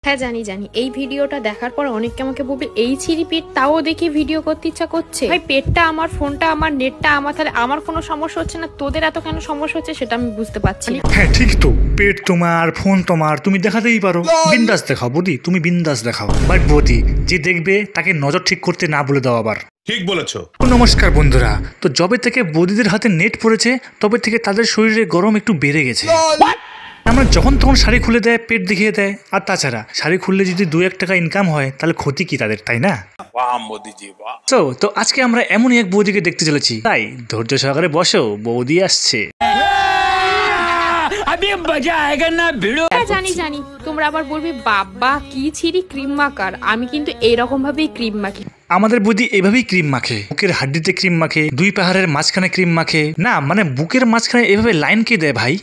হ্যাঁ জানি জানি, এই ভিডিওটা দেখার পর অনেকে আমাকে বলবে এই ছিঁড়ি পেট, তাও দেখে ভিডিও করতে ইচ্ছা করছে। ভাই পেটটা আমার, ফোনটা আমার, নেটটা আমার, তাহলে আমার কোনো সমস্যা হচ্ছে না, তোদের এত কেন সমস্যা হচ্ছে সেটা আমি বুঝতে পারছি না। হ্যাঁ ঠিক তো, পেট তোমার, ফোন তোমার, তুমি দেখাতেই পারো, বিন্দাস দেখাও বৌদি, তুমি বিন্দাস দেখাও। বাট বৌদি যে দেখবে তাকে নজর ঠিক করতে না বলে দাও আবার। ঠিক বলেছো। নমস্কার বন্ধুরা, তো যবে থেকে বৌদিদের হাতে নেট পড়েছে তবে থেকে তাদের শরীরে গরম একটু বেড়ে গেছে। আমরা যখন তখন শাড়ি খুলে দেয়, পেট দেখিয়ে দেয়। আর তাছাড়া শাড়ি খুললে যদি 2-1 টাকা ইনকাম হয় তাহলে ক্ষতি কি তাদের, তাই না? তো আজকে আমরা এমনই এক বৌদিকে দেখতে চলেছি, তাই ধৈর্য সহকারে বসো, বৌদি আসছে। জানি জানি, তোমরা আবার বলবে বাবা কি ছিঁড়ি ক্রিম মাখার, আমি কিন্তু এইরকম ভাবেই ক্রিম মাখি। আমাদের বৌদি এভাবেই ক্রিম মাখে, বুকের হাড্ডিতে ক্রিম মাখে, 2 পাহাড়ের মাঝখানে ক্রিম মাখে, না মানে বুকের মাঝখানে এভাবে লাইন কে দেয় ভাই।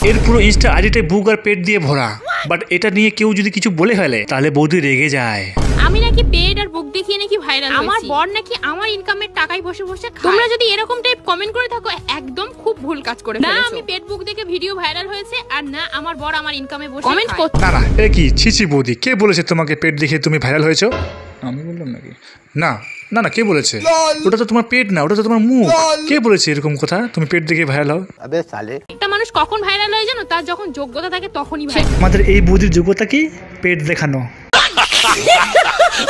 এর পুরো ইনস্টা আইডিটাই বুক আর পেট দিয়ে ভরা। বাট এটা নিয়ে কেউ যদি কিছু বলে ফেলে তাহলে বৌদি রেগে যায়। আমি নাকি পেট আর বুক দেখিয়ে নাকি ভাইরাল, আমার বর নাকি আমার ইনকামের টাকায় বসে বসে খায়। তোমরা যদি এরকম টাইপ কমেন্ট করে থাকো একদম খুব ভুল কাজ করে ফেলেছো। না আমি পেট বুক দেখে ভিডিও ভাইরাল হয়েছে, আর না আমার বর আমার ইনকামে বসে কমেন্ট করছে। না না, এ কি ছিছি বৌদি, কে বলেছে তোমাকে পেট দেখে তুমি ভাইরাল হয়েছো? আমি বললাম নাকি? না না না, কে বলেছে? ওটা তো তোমার পেট না, ওটা তো তোমার মুখ। কে বলেছে এরকম কথা, তুমি পেট দেখে ভাইরাল হও? একটা মানুষ কখন ভাইরাল হয় জানো? তার যখন যোগ্যতা থাকে তখনই ভাইরাল। আমাদের এই বৌদির যোগ্যতা কি? পেট দেখানো।